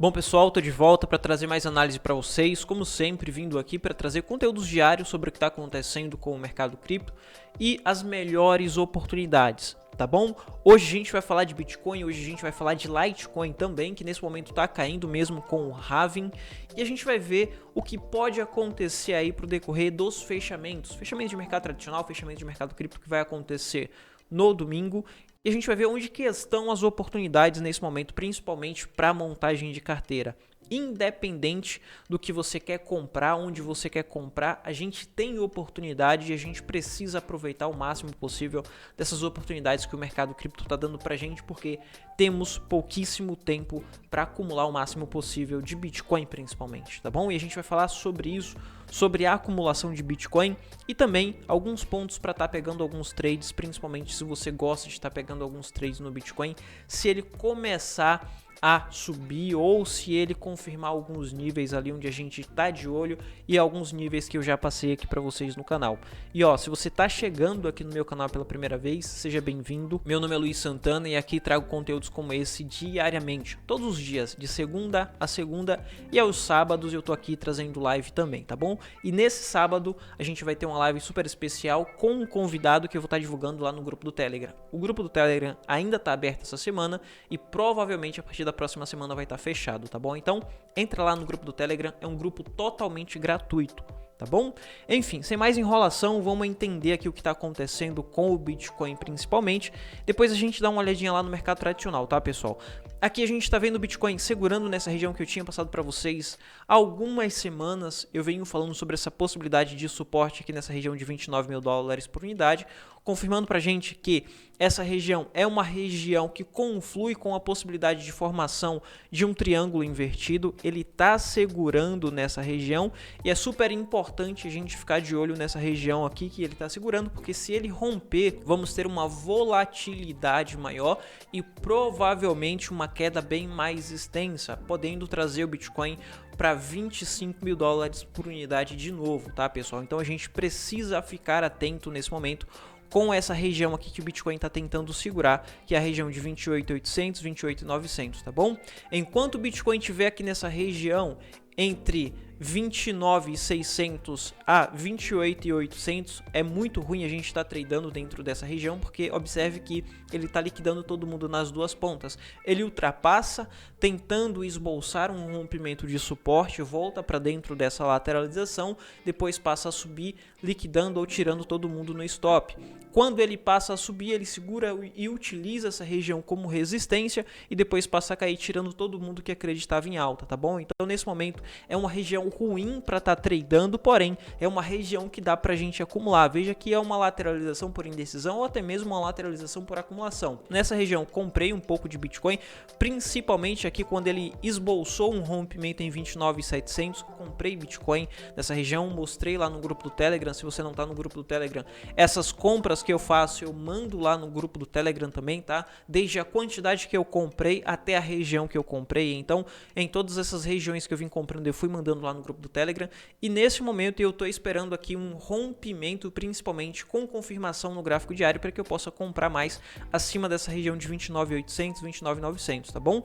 Bom pessoal, estou de volta para trazer mais análise para vocês, como sempre vindo aqui para trazer conteúdos diários sobre o que está acontecendo com o mercado cripto e as melhores oportunidades, tá bom? Hoje a gente vai falar de Bitcoin, hoje a gente vai falar de Litecoin também, que nesse momento está caindo mesmo com o halving, e a gente vai ver o que pode acontecer aí para o decorrer dos fechamentos de mercado tradicional, fechamento de mercado cripto que vai acontecer no domingo. E a gente vai ver onde que estão as oportunidades nesse momento, principalmente para montagem de carteira. Independente do que você quer comprar, onde você quer comprar, a gente tem oportunidade e a gente precisa aproveitar o máximo possível dessas oportunidades que o mercado cripto está dando para a gente, porque temos pouquíssimo tempo para acumular o máximo possível de Bitcoin principalmente, tá bom? E a gente vai falar sobre isso, sobre a acumulação de Bitcoin e também alguns pontos para estar pegando alguns trades, principalmente se você gosta de estar pegando alguns trades no Bitcoin, se ele começar a subir ou se ele confirmar alguns níveis ali onde a gente tá de olho e alguns níveis que eu já passei aqui para vocês no canal. E ó, se você tá chegando aqui no meu canal pela primeira vez, seja bem-vindo. Meu nome é Luiz Santana e aqui trago conteúdos como esse diariamente, todos os dias, de segunda a segunda, e aos sábados eu tô aqui trazendo live também, tá bom? E nesse sábado a gente vai ter uma live super especial com um convidado que eu vou estar divulgando lá no grupo do Telegram. O grupo do Telegram ainda tá aberto essa semana e provavelmente a partir da próxima semana vai estar fechado, tá bom? Então, entra lá no grupo do Telegram, é um grupo totalmente gratuito, tá bom? Enfim, sem mais enrolação, vamos entender aqui o que está acontecendo com o Bitcoin principalmente. Depois a gente dá uma olhadinha lá no mercado tradicional, tá, pessoal? Aqui a gente está vendo o Bitcoin segurando nessa região que eu tinha passado para vocês há algumas semanas. Eu venho falando sobre essa possibilidade de suporte aqui nessa região de 29 mil dólares por unidade, confirmando para a gente que essa região é uma região que conflui com a possibilidade de formação de um triângulo invertido. Ele está segurando nessa região e é super importante a gente ficar de olho nessa região aqui que ele está segurando, porque se ele romper, vamos ter uma volatilidade maior e provavelmente uma queda bem mais extensa, podendo trazer o Bitcoin para 25 mil dólares por unidade de novo, tá, pessoal? Então a gente precisa ficar atento nesse momento com essa região aqui que o Bitcoin está tentando segurar, que é a região de 28.800, 28.900, tá bom? Enquanto o Bitcoin estiver aqui nessa região entre 29.600 a 28.800, é muito ruim a gente estar tradando dentro dessa região, porque observe que ele está liquidando todo mundo nas duas pontas. Ele ultrapassa, tentando esboçar um rompimento de suporte, volta para dentro dessa lateralização, depois passa a subir, liquidando ou tirando todo mundo no stop. Quando ele passa a subir, ele segura e utiliza essa região como resistência e depois passa a cair, tirando todo mundo que acreditava em alta, tá bom? Então, nesse momento, é uma região ruim para estar tradando, porém, é uma região que dá para a gente acumular. Veja que é uma lateralização por indecisão ou até mesmo uma lateralização por acumulação. Nessa região, comprei um pouco de Bitcoin, principalmente aqui quando ele esboçou um rompimento em 29.700, comprei Bitcoin nessa região, mostrei lá no grupo do Telegram. Se você não está no grupo do Telegram, essas compras que eu faço, eu mando lá no grupo do Telegram também, tá? Desde a quantidade que eu comprei até a região que eu comprei. Então, em todas essas regiões que eu vim comprando, eu fui mandando lá no grupo do Telegram. E nesse momento eu estou esperando aqui um rompimento, principalmente com confirmação no gráfico diário, para que eu possa comprar mais acima dessa região de 29.800, 29.900, tá bom?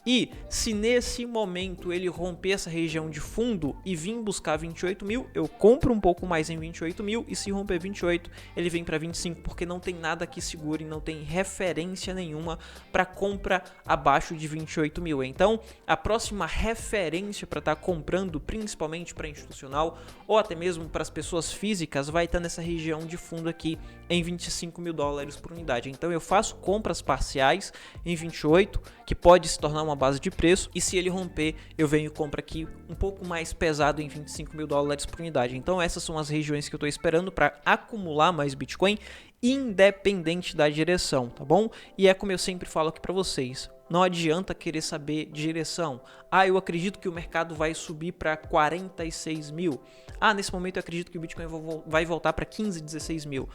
E se nesse momento ele romper essa região de fundo e vir buscar 28 mil, eu compro um pouco mais em 28 mil, e se romper 28, ele vem para 25, porque não tem nada que segure, não tem referência nenhuma para compra abaixo de 28 mil. Então, a próxima referência para estar comprando, principalmente para institucional ou até mesmo para as pessoas físicas, vai estar nessa região de fundo aqui em 25 mil dólares por unidade. Então, eu faço compras parciais em 28, que pode se tornar uma base de preço, e se ele romper, eu venho e compro aqui um pouco mais pesado em 25 mil dólares por unidade. Então, essas são as regiões que eu estou esperando para acumular mais Bitcoin, independente da direção, tá bom? E é como eu sempre falo aqui para vocês, não adianta querer saber direção. Ah, eu acredito que o mercado vai subir para 46 mil. Ah, nesse momento eu acredito que o Bitcoin vai voltar para 15, 16 mil.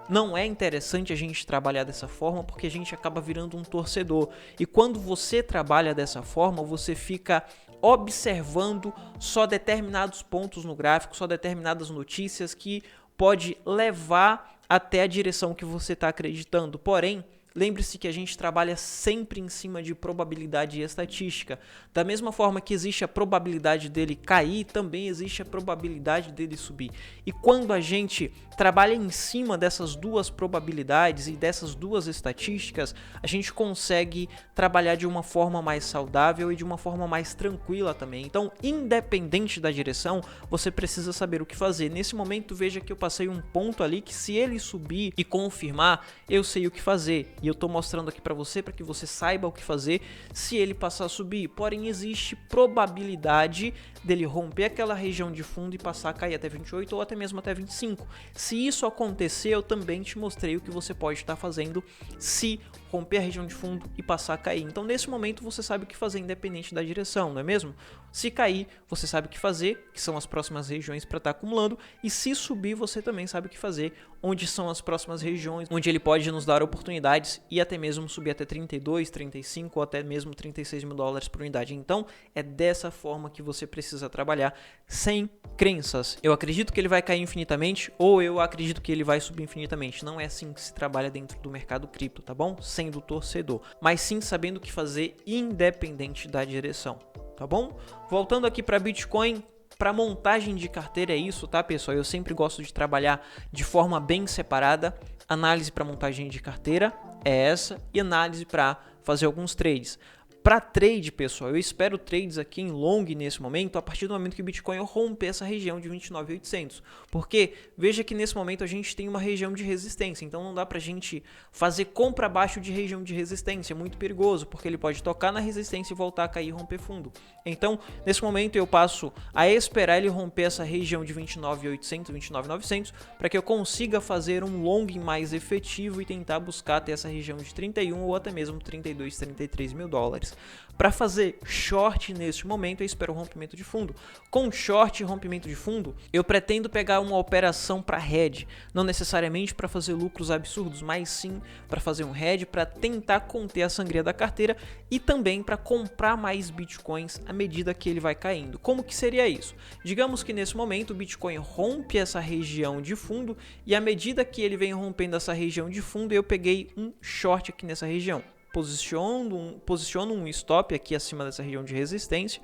Não é interessante a gente trabalhar dessa forma, porque a gente acaba virando um torcedor. E quando você trabalha dessa forma, você fica observando só determinados pontos no gráfico, só determinadas notícias que pode levar até a direção que você está acreditando. Porém, lembre-se que a gente trabalha sempre em cima de probabilidade e estatística. Da mesma forma que existe a probabilidade dele cair, também existe a probabilidade dele subir. E quando a gente trabalha em cima dessas duas probabilidades e dessas duas estatísticas, a gente consegue trabalhar de uma forma mais saudável e de uma forma mais tranquila também. Então, independente da direção, você precisa saber o que fazer. Nesse momento, veja que eu passei um ponto ali que se ele subir e confirmar, eu sei o que fazer. E eu estou mostrando aqui para que você saiba o que fazer se ele passar a subir. Porém, existe probabilidade dele romper aquela região de fundo e passar a cair até 28 ou até mesmo até 25. Se isso acontecer, eu também te mostrei o que você pode estar fazendo se romper a região de fundo e passar a cair. Então, nesse momento, você sabe o que fazer independente da direção, não é mesmo? Se cair, você sabe o que fazer, que são as próximas regiões para estar acumulando, e se subir, você também sabe o que fazer, onde são as próximas regiões, onde ele pode nos dar oportunidades e até mesmo subir até 32, 35 ou até mesmo 36 mil dólares por unidade. Então, é dessa forma que você precisa trabalhar, sem crenças. Eu acredito que ele vai cair infinitamente ou eu acredito que ele vai subir infinitamente. Não é assim que se trabalha dentro do mercado cripto, tá bom? Sendo torcedor, mas sim sabendo o que fazer independente da direção, tá bom? Voltando aqui para Bitcoin, para montagem de carteira é isso, tá, pessoal? Eu sempre gosto de trabalhar de forma bem separada. Análise para montagem de carteira é essa e análise para fazer alguns trades. Para trade, pessoal, eu espero trades aqui em long nesse momento, a partir do momento que o Bitcoin romper essa região de 29.800. Porque veja que nesse momento a gente tem uma região de resistência, então não dá para a gente fazer compra abaixo de região de resistência, é muito perigoso, porque ele pode tocar na resistência e voltar a cair e romper fundo. Então, nesse momento eu passo a esperar ele romper essa região de 29.800, 29.900, para que eu consiga fazer um long mais efetivo e tentar buscar até essa região de 31 ou até mesmo 32, 33 mil dólares. Para fazer short neste momento, eu espero o rompimento de fundo. Com short e rompimento de fundo, eu pretendo pegar uma operação para hedge, não necessariamente para fazer lucros absurdos, mas sim para fazer um hedge para tentar conter a sangria da carteira e também para comprar mais bitcoins à medida que ele vai caindo. Como que seria isso? Digamos que nesse momento o Bitcoin rompe essa região de fundo e à medida que ele vem rompendo essa região de fundo, eu peguei um short aqui nessa região. Posiciono um stop aqui acima dessa região de resistência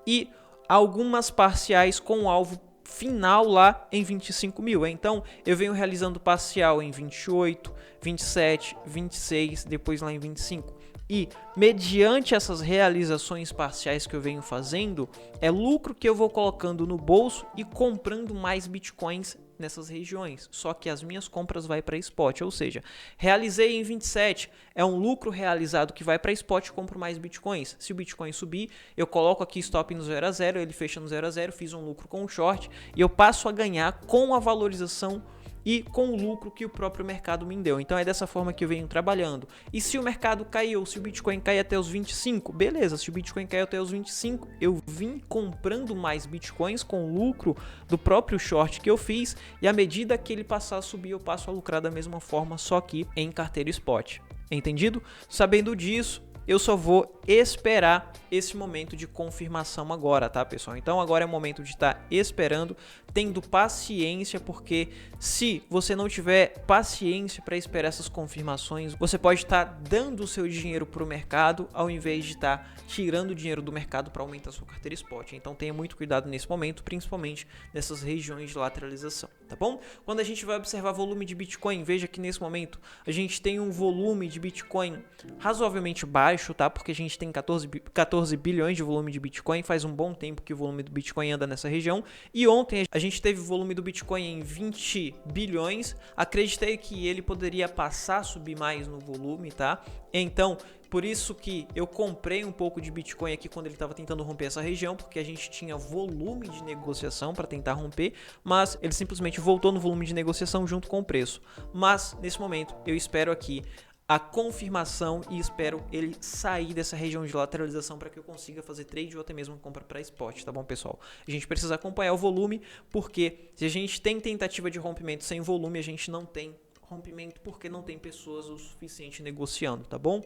e algumas parciais com o alvo final lá em 25 mil. Então eu venho realizando parcial em 28, 27, 26, depois lá em 25. E mediante essas realizações parciais que eu venho fazendo, é lucro que eu vou colocando no bolso e comprando mais bitcoins nessas regiões, só que as minhas compras vai para spot, ou seja, realizei em 27, é um lucro realizado que vai para spot e compro mais bitcoins. Se o Bitcoin subir, eu coloco aqui stop no 0 a 0, ele fecha no 0 a 0, fiz um lucro com o short e eu passo a ganhar com a valorização e com o lucro que o próprio mercado me deu. Então é dessa forma que eu venho trabalhando. E se o mercado cair, ou se o Bitcoin cair até os 25, beleza, se o Bitcoin cair até os 25, eu vim comprando mais Bitcoins com o lucro do próprio short que eu fiz, e à medida que ele passar a subir, eu passo a lucrar da mesma forma, só que em carteira spot. Entendido? Sabendo disso, eu só vou esperar esse momento de confirmação agora, tá, pessoal? Então agora é o momento de estar esperando, tendo paciência, porque se você não tiver paciência para esperar essas confirmações, você pode estar dando o seu dinheiro para o mercado ao invés de estar tirando o dinheiro do mercado para aumentar a sua carteira spot. Então tenha muito cuidado nesse momento, principalmente nessas regiões de lateralização, tá bom? Quando a gente vai observar volume de Bitcoin, veja que nesse momento a gente tem um volume de Bitcoin razoavelmente baixo, tá? Porque a gente tem 14 bilhões de volume de Bitcoin, faz um bom tempo que o volume do Bitcoin anda nessa região, e ontem a gente teve o volume do Bitcoin em 20 bilhões, acreditei que ele poderia passar a subir mais no volume, tá? Então, por isso que eu comprei um pouco de Bitcoin aqui quando ele estava tentando romper essa região, porque a gente tinha volume de negociação para tentar romper, mas ele simplesmente voltou no volume de negociação junto com o preço. Mas, nesse momento, eu espero aqui a confirmação e espero ele sair dessa região de lateralização para que eu consiga fazer trade ou até mesmo compra para spot, tá bom, pessoal? A gente precisa acompanhar o volume, porque se a gente tem tentativa de rompimento sem volume, a gente não tem rompimento porque não tem pessoas o suficiente negociando, tá bom?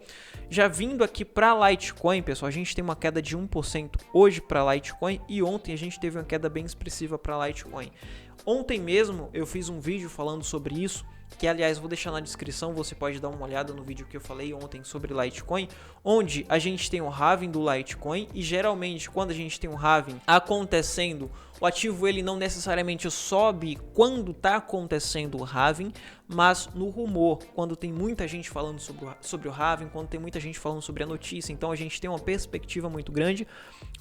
Já vindo aqui para Litecoin, pessoal, a gente tem uma queda de 1% hoje para Litecoin e ontem a gente teve uma queda bem expressiva para Litecoin. Ontem mesmo eu fiz um vídeo falando sobre isso, que aliás vou deixar na descrição, você pode dar uma olhada no vídeo que eu falei ontem sobre Litecoin, onde a gente tem o halving do Litecoin e geralmente quando a gente tem um halving acontecendo, o ativo ele não necessariamente sobe quando está acontecendo o halving, mas no rumor, quando tem muita gente falando sobre o halving, quando tem muita gente falando sobre a notícia, então a gente tem uma perspectiva muito grande.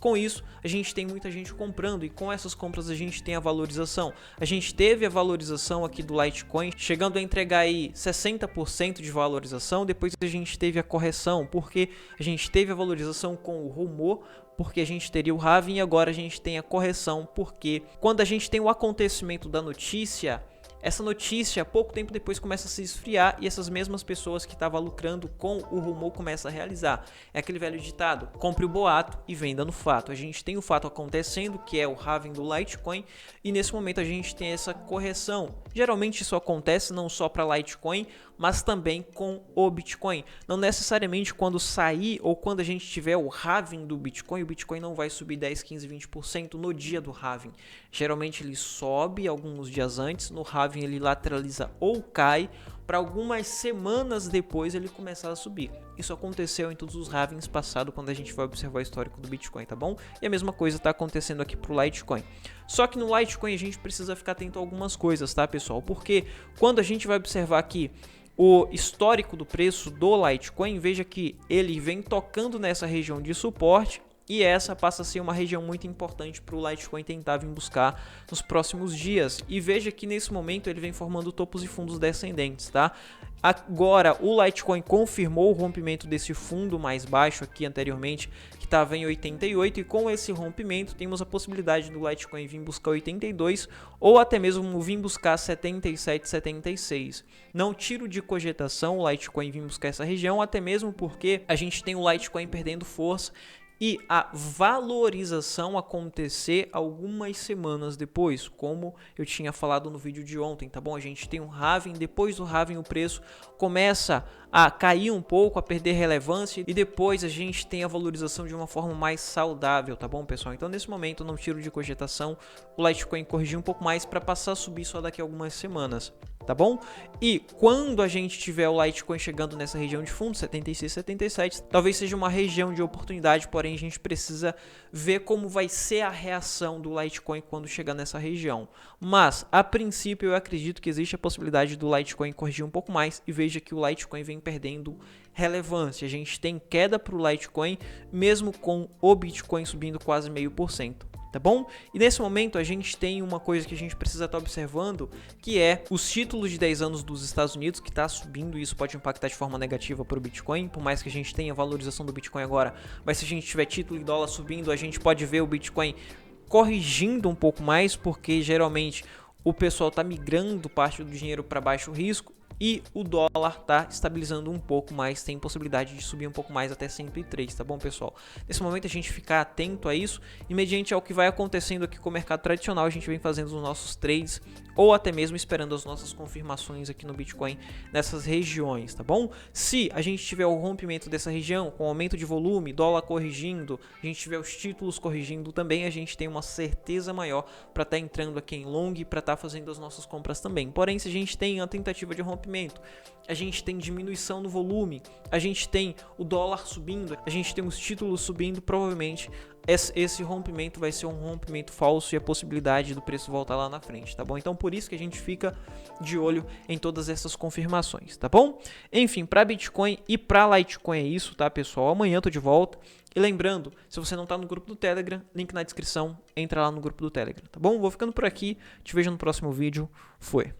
Com isso, a gente tem muita gente comprando e com essas compras a gente tem a valorização. A gente teve a valorização aqui do Litecoin, chegando a entregar aí 60% de valorização, depois a gente teve a correção, porque a gente teve a valorização com o rumor, porque a gente teria o halving e agora a gente tem a correção, porque quando a gente tem o acontecimento da notícia, essa notícia pouco tempo depois começa a se esfriar e essas mesmas pessoas que estavam lucrando com o rumor começam a realizar. É aquele velho ditado, compre o boato e venda no fato. A gente tem o fato acontecendo, que é o halving do Litecoin, e nesse momento a gente tem essa correção. Geralmente isso acontece não só para Litecoin, mas também com o Bitcoin. Não necessariamente quando sair ou quando a gente tiver o halving do Bitcoin, o Bitcoin não vai subir 10, 15, 20% no dia do halving. Geralmente ele sobe alguns dias antes, no halving ele lateraliza ou cai, para algumas semanas depois ele começar a subir. Isso aconteceu em todos os halvings passados quando a gente vai observar o histórico do Bitcoin, tá bom? E a mesma coisa está acontecendo aqui pro Litecoin. Só que no Litecoin a gente precisa ficar atento a algumas coisas, tá, pessoal? Porque quando a gente vai observar aqui o histórico do preço do Litecoin, veja que ele vem tocando nessa região de suporte e essa passa a ser uma região muito importante para o Litecoin tentar vir buscar nos próximos dias. E veja que nesse momento ele vem formando topos e fundos descendentes, tá? Agora o Litecoin confirmou o rompimento desse fundo mais baixo aqui anteriormente, que estava em 88, e com esse rompimento temos a possibilidade do Litecoin vir buscar 82 ou até mesmo vir buscar 77, 76. Não tiro de cogitação o Litecoin vir buscar essa região, até mesmo porque a gente tem o Litecoin perdendo força e a valorização acontecer algumas semanas depois, como eu tinha falado no vídeo de ontem, tá bom? A gente tem um halving, depois do halving o preço começa a cair um pouco, a perder relevância e depois a gente tem a valorização de uma forma mais saudável, tá bom, pessoal? Então nesse momento eu não tiro de cogitação o Litecoin corrigir um pouco mais para passar a subir só daqui a algumas semanas, tá bom? E quando a gente tiver o Litecoin chegando nessa região de fundo, 76, 77, talvez seja uma região de oportunidade, porém a gente precisa ver como vai ser a reação do Litecoin quando chegar nessa região. Mas, a princípio, eu acredito que existe a possibilidade do Litecoin corrigir um pouco mais e veja que o Litecoin vem perdendo relevância. A gente tem queda para o Litecoin, mesmo com o Bitcoin subindo quase 0,5%. Tá bom? E nesse momento a gente tem uma coisa que a gente precisa estar observando, que é os títulos de 10 anos dos Estados Unidos, que está subindo, e isso pode impactar de forma negativa para o Bitcoin, por mais que a gente tenha valorização do Bitcoin agora, mas se a gente tiver título e dólar subindo, a gente pode ver o Bitcoin corrigindo um pouco mais, porque geralmente o pessoal está migrando parte do dinheiro para baixo risco, e o dólar está estabilizando um pouco mais, tem possibilidade de subir um pouco mais até 103, tá bom, pessoal? Nesse momento a gente ficar atento a isso e mediante ao que vai acontecendo aqui com o mercado tradicional, a gente vem fazendo os nossos trades ou até mesmo esperando as nossas confirmações aqui no Bitcoin nessas regiões, tá bom? Se a gente tiver o rompimento dessa região, com aumento de volume, dólar corrigindo, a gente tiver os títulos corrigindo também, a gente tem uma certeza maior para estar entrando aqui em long e para estar fazendo as nossas compras também. Porém, se a gente tem a tentativa de rompimento, a gente tem diminuição no volume, a gente tem o dólar subindo, a gente tem os títulos subindo, provavelmente esse rompimento vai ser um rompimento falso e a possibilidade do preço voltar lá na frente, tá bom? Então por isso que a gente fica de olho em todas essas confirmações, tá bom? Enfim, para Bitcoin e para Litecoin é isso, tá, pessoal? Amanhã eu tô de volta. E lembrando, se você não tá no grupo do Telegram, link na descrição, entra lá no grupo do Telegram, tá bom? Vou ficando por aqui, te vejo no próximo vídeo, foi!